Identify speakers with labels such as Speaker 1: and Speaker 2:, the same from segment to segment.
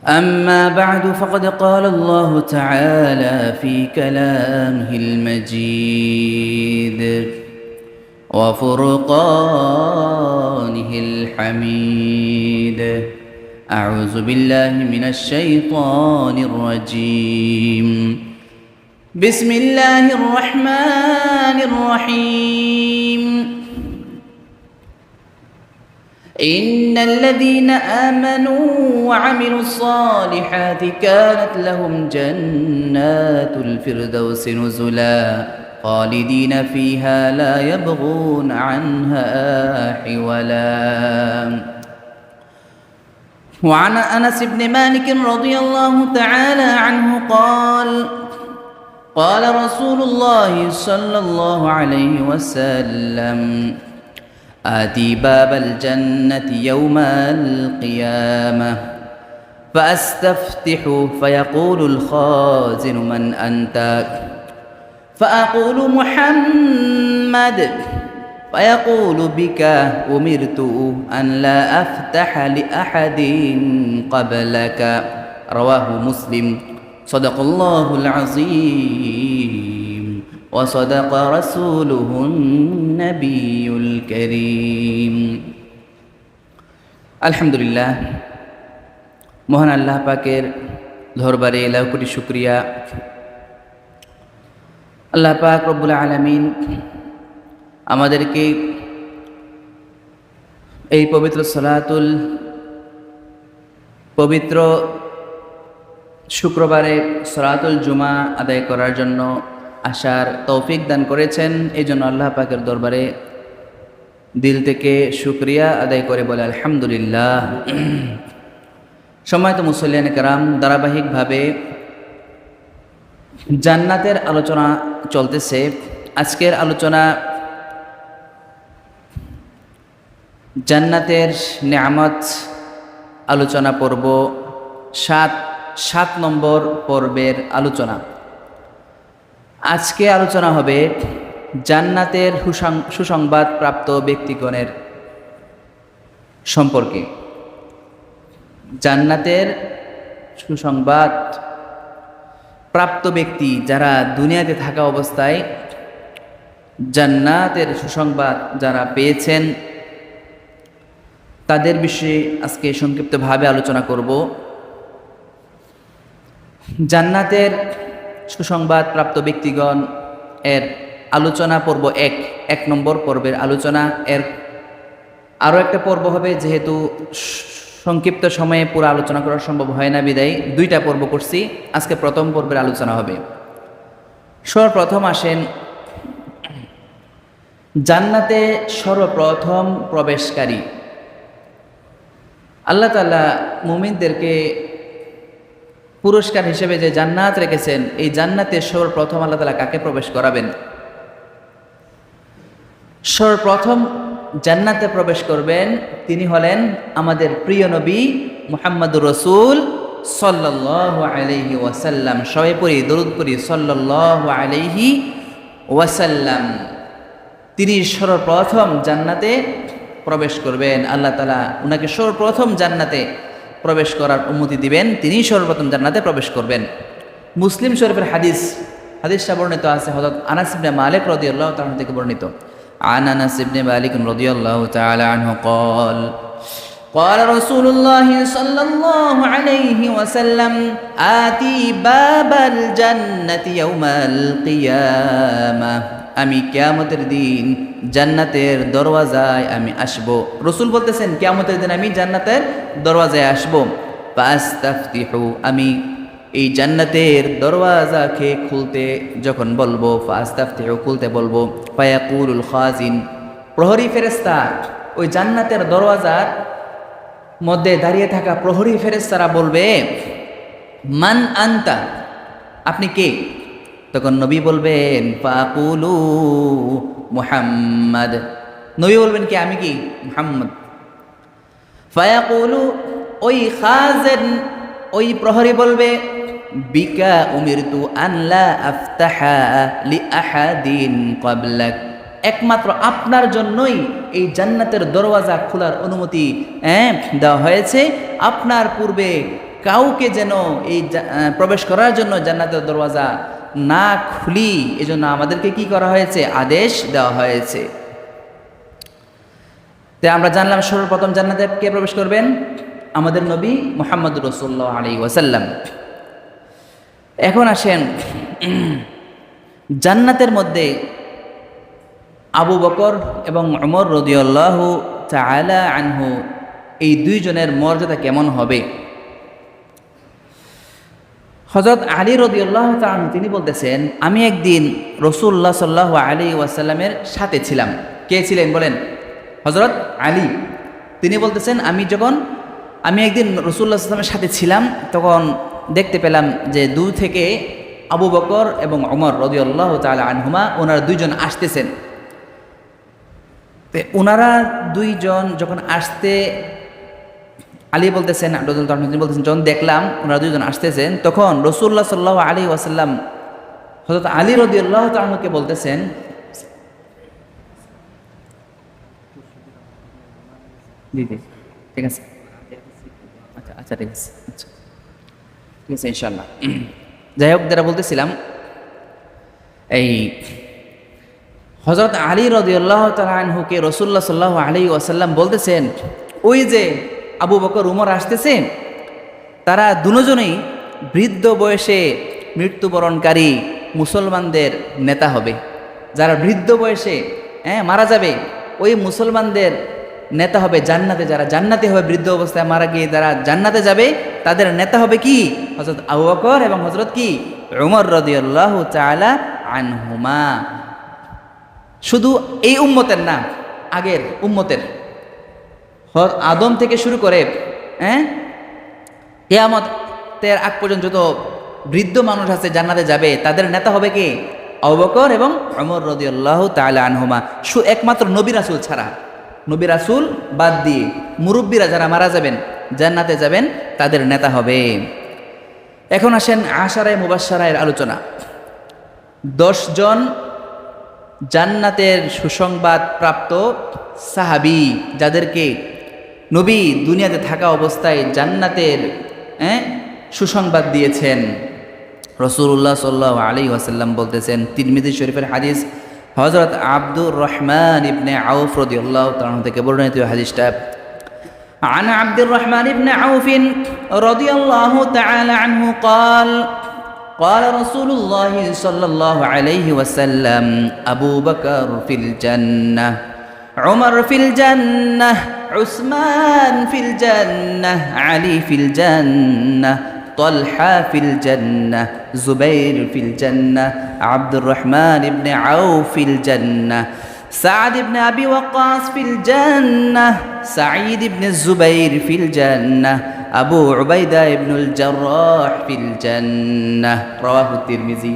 Speaker 1: أما بعد فقد قال الله تعالى في كلامه المجيد وفرقانه الحميد. أعوذ بالله من الشيطان الرجيم. بسم الله الرحمن الرحيم. إن الذين آمنوا وعملوا الصالحات كانت لهم جنات الفردوس نزلا خالدين فيها لا يبغون عنها حولا. وعن أنس بن مالك رضي الله تعالى عنه قال قال رسول الله صلى الله عليه وسلم: آتي باب الجنة يوم القيامة فأستفتح فيقول الخازن: من أنت؟ فأقول: محمد. فيقول: بك أمرت أن لا أفتح لأحد قبلك. رواه مسلم. صدق الله العظيم وصدق رسوله النبي الكريم. আলহামদুলিল্লাহ, মহান আল্লাহ পাকের দরবারে লাখ কোটি শুকরিয়া। আল্লাহ পাক রব্বুল আলামিন আমাদেরকে এই পবিত্র শুক্রবারে সলাতুল জুমা আদায় করার জন্য আসার তৌফিক দান করেছেন। এই জন্য আল্লাহ পাকের দরবারে দিল থেকে শুকরিয়া আদায় করে বলে আলহামদুলিল্লাহ। সম্মানিত মুসল্লিয়ান কেরাম, ধারাবাহিকভাবে জান্নাতের আলোচনা চলতেছে। আজকের আলোচনা জান্নাতের নেয়ামত আলোচনা পর্ব, সাত নম্বর পর্বের আলোচনা। আজকে আলোচনা হবে জান্নাতের সুসংবাদ প্রাপ্ত ব্যক্তিগণের সম্পর্কে। জান্নাতের সুসংবাদ প্রাপ্ত ব্যক্তি যারা দুনিয়াতে থাকা অবস্থায় জান্নাতের সুসংবাদ যারা পেয়েছেন তাদের বিষয়ে আজকে সংক্ষিপ্তভাবে আলোচনা করব। জান্নাতের সুসংবাদ প্রাপ্ত ব্যক্তিগণ এর আলোচনা পর্ব এক নম্বর পর্বের আলোচনা। এর আরও একটা পর্ব হবে, যেহেতু সংক্ষিপ্ত সময়ে পুরো আলোচনা করা সম্ভব হয় না বিদায় দুইটা পর্ব করছি। আজকে প্রথম পর্বের আলোচনা হবে। সর্বপ্রথম আসেন জান্নাতে সর্বপ্রথম প্রবেশকারী। আল্লাহ তাআলা মুমিনদেরকে পুরস্কার হিসেবে যে জান্নাত রেখেছেন, এই জান্নাতে সর্বপ্রথম আল্লাহ তাআলা কাকে প্রবেশ করাবেন? সর্বপ্রথম জান্নাতে প্রবেশ করবেন তিনি হলেন আমাদের প্রিয় নবী মুহাম্মদুর রাসূল সাল্লাল্লাহু আলাইহি ওয়াসাল্লাম। সবাই পড়ি, দরুদ পড়ি, সাল্লাল্লাহু আলাইহি ওয়াসাল্লাম। তিনি সর্বপ্রথম জান্নাতে প্রবেশ করবেন। আল্লাহ তাআলা উনাকে সর্বপ্রথম জান্নাতে প্রবেশ করার অনুমতি দিবেন, তিনি সর্বপ্রথম জান্নাতে প্রবেশ করবেন। মুসলিম শরীফের হাদিসটা বর্ণিত আছে হযরত আনাস ইবনে মালিক রাদিয়াল্লাহু তাআলা থেকে বর্ণিত। আন আনাস ইবনে মালিক রাদিয়াল্লাহু তাআলা আনহু قال قال رسول الله صلى الله عليه وسلم آتي باب الجنة يوم القيامة। আমি কিয়ামতের দিন জান্নাতের দরওয়াজায় আমি আসব। রাসূল বলতেছেন কিয়ামতের দিন আমি জান্নাতের দরওয়াজায় আসব। ফাস্তাফতিহু, আমি এই জান্নাতের দরওয়াজাকে খুলতে যখন বলবো, ফাস্তাফতিহু খুলতে বলবো, ফায়াকুলুল খাজিন, প্রহরী ফেরেশতা ওই জান্নাতের দরওয়াজার মধ্যে দাঁড়িয়ে থাকা প্রহরী ফেরেশতারা বলবে, মান আনতা, আপনি কে? তখন নবী বলবেন ফাকুলু মুহাম্মদ, নবী বলবেন কি আমি কি মুহাম্মদ। ফায়াকুলু, ওই খাজেন ওই প্রহরী বলবে, বিকা উমিরতু আন লা আফতাহা লি আহাদিন ক্বাবলাক, একমাত্র আপনার জন্যই এই জান্নাতের দরওয়াজা খোলার অনুমতি দেওয়া হয়েছে, আপনার পূর্বে কাউকে যেন এই প্রবেশ করার জন্য জান্নাতের দরওয়াজা না খুলি, এজন্য আমাদেরকে কি করা হয়েছে, আদেশ দেওয়া হয়েছে। তো আমরা জানলাম সর্বপ্রথম জান্নাতে কে প্রবেশ করবেন, আমাদের নবী মুহাম্মদুর রাসূলুল্লাহ আলাইহি ওয়াসাল্লাম। এখন আসেন জান্নাতের মধ্যে আবু বকর এবং ওমর রাদিয়াল্লাহু তাআলা আনহু এই দুইজনের মর্যাদা কেমন হবে। হযরত আলী রাদিয়াল্লাহু তাআলা আনহু তিনি বলতেছেন, আমি একদিন রাসূলুল্লাহ সাল্লাল্লাহু আলাইহি ওয়াসাল্লামের সাথে ছিলাম। কে ছিলেন বলেন, হযরত আলী। তিনি বলতেছেন, আমি একদিন রাসূলুল্লাহ সাল্লাল্লাহু আলাইহি ওয়াসাল্লামের সাথে ছিলাম, তখন দেখতে পেলাম যে দূর থেকে আবু বকর এবং ওমর রাদিয়াল্লাহু তাআলা আনহুমা ওনারা দুইজন আসতেছেন। ওনারা দুইজন যখন আসতে, আলী বলতেছেন, তিনি বলতেছেন, যখন দেখলাম ওনারা দুইজন আসতেছেন, তখন রাসূলুল্লাহ সাল্লাল্লাহু আলাইহি ওয়াসাল্লাম হযরত আলী রাদিয়াল্লাহু তাআলা আনহুকে বলতেছেন, জি জি ঠিক আছে, আচ্ছা ঠিক আছে, আচ্ছা ঠিক আছে ইনশাআল্লাহ। যাই হোক, যারা বলতেছিলাম, এই হযরত আলী রাদিয়াল্লাহু তাআলা আনহুকে রাসূলুল্লাহ সাল্লাল্লাহু আলাইহি ওয়াসাল্লাম বলতেছেন, ওই যে আবু বকর উমর আসতেছে, তারা দুজনেই বৃদ্ধ বয়সে মৃত্যুবরণকারী মুসলমানদের নেতা হবে। যারা বৃদ্ধ বয়সে মারা যাবে, ওই মুসলমানদের নেতা হবে জান্নাতে। যারা জান্নাতে হবে, বৃদ্ধ অবস্থায় মারা গিয়ে যারা জান্নাতে যাবে, তাদের নেতা হবে কি, হযরত আবু বকর এবং হযরত কি উমর রাদিয়াল্লাহু তাআলা আনহুমা। শুধু এই উম্মতের না, আগের উম্মতের, আদম থেকে শুরু করে কিয়ামতের আগ পর্যন্ত যত বৃদ্ধ মানুষ আছে জান্নাতে যাবে, তাদের নেতা হবে কি, আবু বকর এবং উমর রাদিয়াল্লাহু তাআলা আনহুমা। একমাত্র নবী রাসূল ছাড়া, নবী রাসূল বাদ দিয়ে মুরব্বীরা যারা মারা যাবেন, জান্নাতে যাবেন, তাদের নেতা হবে। এখন আসেন আশারায়ে মুবাশশারায়ের আলোচনা। 10 জন জান্নাতের সুসংবাদ প্রাপ্ত সাহাবী, যাদেরকে নবী দুনিয়াতে থাকা অবস্থায় জান্নাতের সুসংবাদ দিয়েছেন। রাসূলুল্লাহ সাল্লাল্লাহু আলাইহি ওয়াসাল্লাম বলতেছেন, তিরমিজি শরীফের হাদিস, হযরত আব্দুর রহমান ইবনে আউফ রাদিয়াল্লাহু তাআলা থেকে বর্ণিত হাদিসটা, عن عبد الرحمن بن عوف رضي الله تعالى عنه قال قال رسول الله صلى الله عليه وسلم أبو بكر في الجنة، عمر في الجنة، عثمان في الجنة، علي في الجنة، طلحة في الجنة، زبير في الجنة، عبد الرحمن بن عوف في الجنة، سعد بن أبي وقاص في الجنة، سعيد بن الزبير في الجنة، أبو عبيدة بن الجراح في الجنة। رواه الترمذي।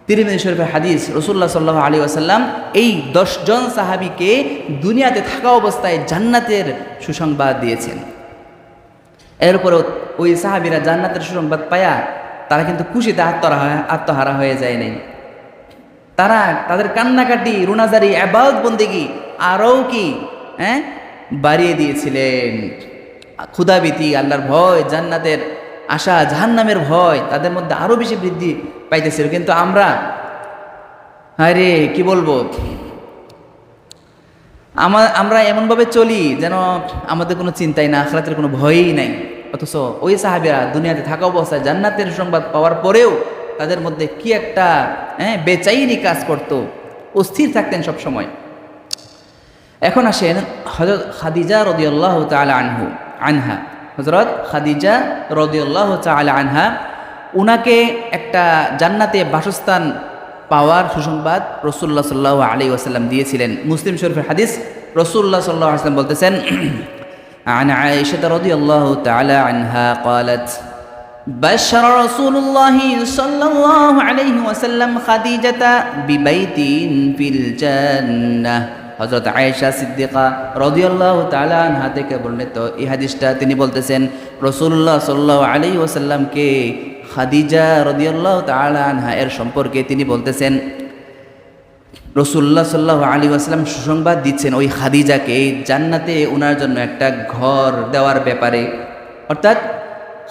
Speaker 1: তিরমিজি শরীফের হাদিস, রাসূলুল্লাহ সাল্লাল্লাহু আলাইহি ওয়াসাল্লাম এই 10 জন সাহাবীকে দুনিয়াতে থাকা অবস্থায় জান্নাতের সুসংবাদ দিয়েছেন। এরপরও ওই সাহাবীরা জান্নাতের সুসংবাদ পায়া তারা কিন্তু খুশিতে আত্মহারা হয়ে যায় নাই। তারা তাদের কান্নাকাটি, রুনাজারি, ইবাদত বন্দেগী আরও কি বাড়িয়ে দিয়েছিলেন। ক্ষুধাভীতি, আল্লাহর ভয়, জান্নাতের আশা, জাহান্নামের ভয় তাদের মধ্যে আরও বেশি বৃদ্ধি পাইতেছিল। কিন্তু আমরা, আরে কি বলবো, আমরা এমনভাবে চলি যেন আমাদের কোনো চিন্তাই না, আখিরাতের কোনো ভয়ই নাই। অথচ ওই সাহাবীরা দুনিয়াতে থাকা অবস্থায় জান্নাতের সংবাদ পাওয়ার পরেও তাদের মধ্যে কি একটা বেচাইনি কাজ করতো, অস্থির থাকতেন সব সময়। এখন আসেন হযরত খাদিজা রাদিয়াল্লাহু তাআলা আনহা। হযরত খাদিজা রাদিয়াল্লাহু তাআলা আনহা, উনাকে একটা জান্নাতে বাসস্থান পাওয়ার সুসংবাদ রাসূলুল্লাহ সাল্লাল্লাহু আলাইহি ওয়াসাল্লাম দিয়েছিলেন। মুসলিম শরীফের হাদিস, রাসূলুল্লাহ সাল্লাল্লাহু আলাইহি ওয়াসাল্লাম বলতেছেন, عن عائشة رضي الله تعالى عنها قالت بشر رسول الله صلى الله عليه وسلم خديجة ببيت في الجنة। হযরত আয়েশা সিদ্দিকা রাদিয়াল্লাহু তাআলা আনহা থেকে বর্ণিত এই হাদিসটা, তিনি বলতেছেন রাসূলুল্লাহ সাল্লাল্লাহু আলাইহি ওয়াসাল্লামকে খাদিজা রাদিয়াল্লাহু তাআলা আনহা এর সম্পর্কে তিনি বলতেছেন, রাসূলুল্লাহ সাল্লাল্লাহু আলাইহি ওয়াসাল্লাম সুসংবাদ দিচ্ছেন ওই খাদিজাকে জান্নাতে ওনার জন্য একটা ঘর দেওয়ার ব্যাপারে। অর্থাৎ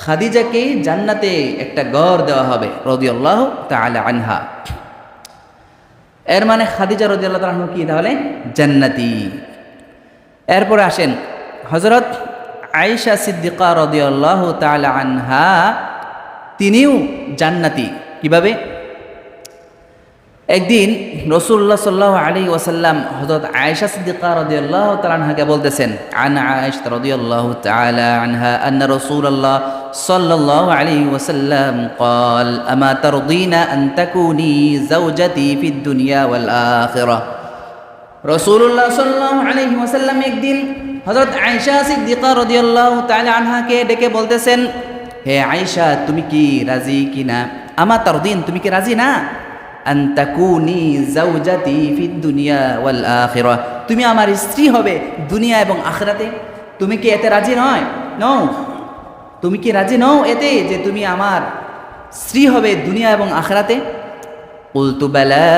Speaker 1: খাদিজাকে জান্নাতে একটা ঘর দেওয়া হবে রাদিয়াল্লাহু তাআলা আনহা। এর মানে খাদিজা রাদিয়াল্লাহু তাআলা আনহা কি তাহলে জান্নাতি। এরপরে আসেন হযরত আয়েশা সিদ্দিকা রাদিয়াল্লাহু তাআলা আনহা, তিনিও জান্নাতি। কিভাবে? একদিন রাসূলুল্লাহ সাল্লাল্লাহু আলাইহি ওয়াসাল্লাম হযরত আয়েশা সিদ্দিকা রাদিয়াল্লাহু তাআলা আনহাকে বলতেছেন, আন আয়েশা রাদিয়াল্লাহু তাআলা আনহা আন্না রাসূলুল্লাহ সাল্লাল্লাহু আলাইহি ওয়াসাল্লাম قال اما ترضين ان تكوني زوجتي في الدنيا والاخره। রাসূলুল্লাহ সাল্লাল্লাহু আলাইহি ওয়াসাল্লাম একদিন হযরত আয়েশা সিদ্দিকা রাদিয়াল্লাহু তাআলা আনহাকে ডেকে বলতেছেন, হে আয়েশা, তুমি কি রাজি কিনা? আমা তারদিন, তুমি কি রাজি না? আন তাকুনি যাওজাতি ফিদ দুনিয়া ওয়াল আখিরাহ, তুমি আমার স্ত্রী হবে দুনিয়া এবং আখিরাতে। তুমি কি এতে রাজি নও? তুমি কি রাজি নও এতে যে তুমি আমার স্ত্রী হবে দুনিয়া এবং আখিরাতে? কুলতু বালা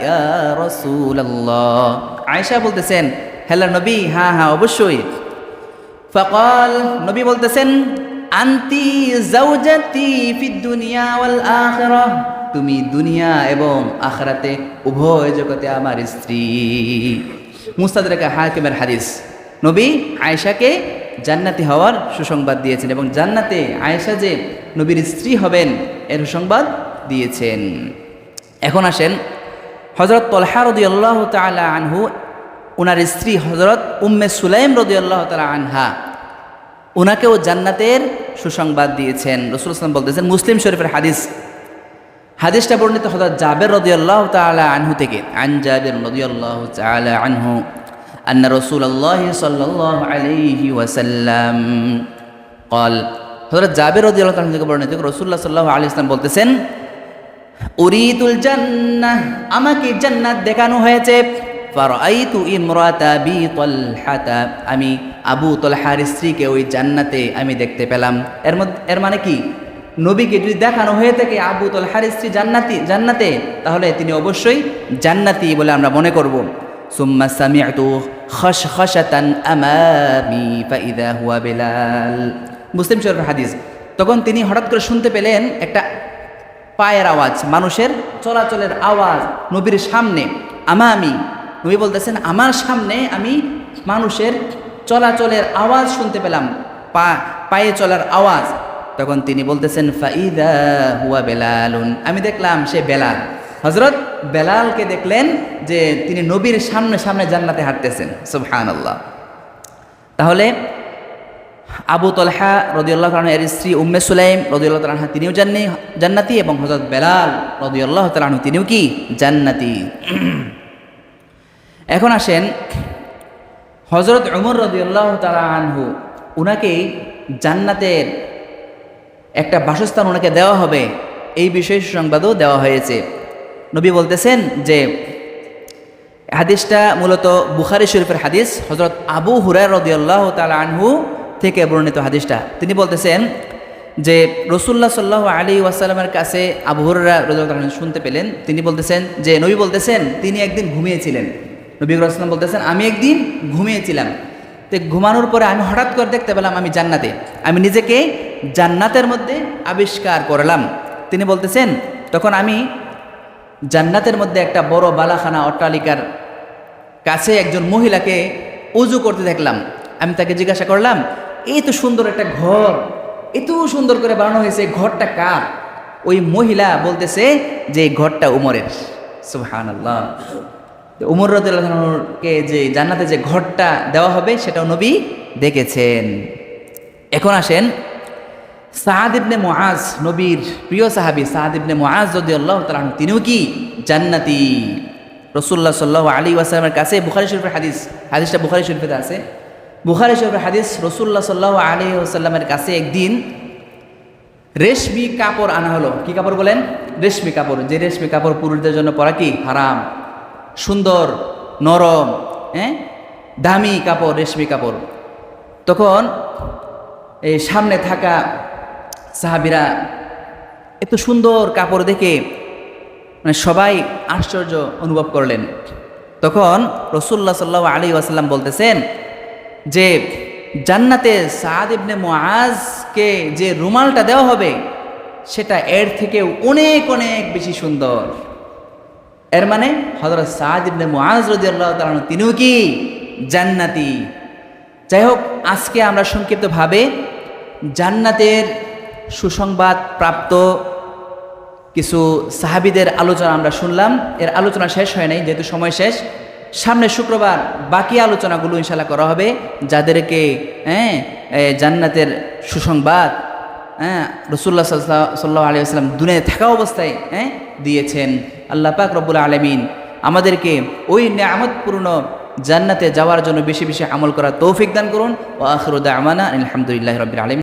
Speaker 1: ইয়া রাসূলুল্লাহ। আয়েশা বলতেছেন, হ্যালো নবী, হ্যাঁ অবশ্যই। ফাকাল, নবী বলতেছেন, আনতি যাওজাতি ফিদ দুনিয়া ওয়াল আখিরাহ, তুমি দুনিয়া এবং আখিরাতে উভয় জগতে আমার স্ত্রী। মুস্তাদরাক হাকিমের হাদিস। নবী আয়েশাকে জান্নাতি হওয়ার সুসংবাদ দিয়েছেন এবং জান্নাতে আয়েশা যে নবীর স্ত্রী হবেন এর সুসংবাদ দিয়েছেন। এখন আসেন হযরত তালহা রাদিয়াল্লাহু তাআলা আনহু, ওনার স্ত্রী হযরত উম্মে সুলাইম রাদিয়াল্লাহু তাআলা আনহা, ওনাকেও জান্নাতের সুসংবাদ দিয়েছেন। রাসূলুল্লাহ সাল্লাল্লাহু আলাইহি ওয়াসাল্লাম বলতেছেন, মুসলিম শরীফের হাদিসটা বর্ণিত হযরত জাবের রাদিয়াল্লাহু তাআলা আনহু থেকে, আন জাবের রাদিয়াল্লাহু তাআলা আনহু আন্না রাসূলুল্লাহ সাল্লাল্লাহু আলাইহি ওয়াসাল্লাম قال, হযরত জাবের রাদিয়াল্লাহু তাআলা থেকে বর্ণিত, রাসূলুল্লাহ সাল্লাল্লাহু আলাইহি ওয়াসাল্লাম বলতেছেন, উরিদুল জান্নাহ, আমাকে জান্নাত দেখানো হয়েছে। ফারাআইতু ইমরাতা বি তালহাতা, আমি আবু তালহার স্ত্রীকে ওই জান্নাতে আমি দেখতে পেলাম। এর মানে কি? নবীকে যদি দেখানো হয়ে থাকে আবু তালহার স্ত্রী জান্নাতে, তাহলে তিনি অবশ্যই জান্নাতি বলে আমরা মনে করব। সুম্মা সামি'তু খাশখাশাতান আমামি ফাইদা হুয়া বিলাল। মুসলিম শরীফের হাদিস। তখন তিনি হঠাৎ করে শুনতে পেলেন একটা পায়ের আওয়াজ, মানুষের চলাচলের আওয়াজ নবীর সামনে। আমামি, নবী বলতেছেন, আমার সামনে আমি মানুষের চলাচলের আওয়াজ শুনতে পেলাম, পায়ে চলার আওয়াজ। তখন তিনি বলতেছেন, ফাইদা হুয়া বেলালুন, আমি দেখলাম সে বেলাল। হযরত বেলালকে দেখলেন যে তিনি নবীর সামনে জান্নাতে হাঁটতেছেন। সুবহানাল্লাহ। তাহলে আবু তালহা রাদিয়াল্লাহু তাআলা এর স্ত্রী উম্মে সুলাইম রাদিয়াল্লাহু তাআলা তিনিও জান্নাতি এবং হযরত বেলাল রাদিয়াল্লাহু তাআলা তিনিও কি জান্নাতি। এখন আসেন হযরত উমর রাদিয়াল্লাহু তাআলা আনহু, উনাকে জান্নাতের একটা বাসস্থান ওনাকে দেওয়া হবে, এই বিষয়ে সুসংবাদও দেওয়া হয়েছে। নবী বলতেছেন যে হাদিসটা মূলত বুখারী শরীফের হাদিস, হযরত আবু হুরায়রা রাদিয়াল্লাহু তাআলা আনহু থেকে বর্ণিত হাদিসটা। তিনি বলতেছেন যে রাসূলুল্লাহ সাল্লাল্লাহু আলাইহি ওয়াসাল্লামের কাছে আবু হুরায়রা রাদিয়াল্লাহু তাআলা শুনতে পেলেন, তিনি বলতেছেন যে নবী বলতেছেন তিনি একদিন ঘুমিয়েছিলেন। নবী রাসূলুল্লাহ বলতেছেন, আমি একদিন ঘুমিয়েছিলাম, তো ঘুমানোর পরে আমি হঠাৎ করে দেখতে পেলাম আমি জান্নাতে, আমি নিজেকে জান্নাতের মধ্যে আবিষ্কার করলাম। তিনি বলতেছেন, তখন আমি জান্নাতের মধ্যে একটা বড় বালাখানা অট্টালিকার কাছে একজন মহিলাকে ওযু করতে দেখলাম। আমি তাকে জিজ্ঞাসা করলাম, এই তো সুন্দর একটা ঘর, এত সুন্দর করে বানানো হয়েছে, ঘরটা কার? ওই মহিলা বলতেছে যে ঘরটা উমরের। সুবহানাল্লাহ। উমর রাদিয়াল্লাহু আনহুকে যে জান্নাতে যে ঘরটা দেওয়া হবে সেটাও নবী দেখেছেন। এখন আসেন সাদ ইবনে মুআজ, নবীর প্রিয় সাহাবী সাদ ইবনে মুআজ রাদিয়াল্লাহু তাআলা আনহু, তিনিও কি জান্নাতি। রাসূলুল্লাহ সাল্লাল্লাহু আলাইহি ওয়াসাল্লামের কাছে বুখারী শরীফের হাদিসটা বুখারী শরীফে আছে। বুখারী শরীফের হাদিস, রাসূলুল্লাহ সাল্লাল্লাহু আলাইহি ওয়াসাল্লামের কাছে একদিন রেশমি কাপড় আনা হলো। কি কাপড় বলেন? রেশমি কাপড়। যে রেশমি কাপড় পুরুষদের জন্য পরা কি হারাম, সুন্দর নরম, দামি কাপড়, রেশমি কাপড়। তখন এই সামনে থাকা সাহাবীরা এত সুন্দর কাপড় দেখে মানে সবাই আশ্চর্য অনুভব করলেন। তখন রাসূলুল্লাহ সাল্লাল্লাহু আলাইহি ওয়াসাল্লাম বলতেছেন যে জান্নাতে সাদ ইবনে মুআজকে যে রুমালটা দেওয়া হবে সেটা এর থেকে অনেক অনেক বেশি সুন্দর। এর মানে হযরত সাদ ইবনে মুআজ রাদিয়াল্লাহু তাআলা আনহু তিনিও কি জান্নাতি। যাই হোক, আজকে আমরা সংক্ষিপ্তভাবে জান্নাতের সুসংবাদ প্রাপ্ত কিছু সাহাবীদের আলোচনা আমরা শুনলাম। এর আলোচনা শেষ হয় নাই, যেহেতু সময় শেষ। সামনে শুক্রবার বাকি আলোচনাগুলো ইনশাআল্লাহ করা হবে, যাদেরকে জান্নাতের সুসংবাদ রাসূলুল্লাহ সাল্লাল্লাহু আলাইহি ওয়াসাল্লাম দুনিয়ায় থাকা অবস্থায় দিয়েছেন। আল্লাহ পাক রব্বুল আলামিন আমাদেরকে ওই নিয়ামতপূর্ণ জান্নাতে যাওয়ার জন্য বেশি বেশি আমল করার তৌফিক দান করুন। ওয়া আখিরু দা'ওয়ানা আলহামদুলিল্লাহি রাব্বিল আলামিন।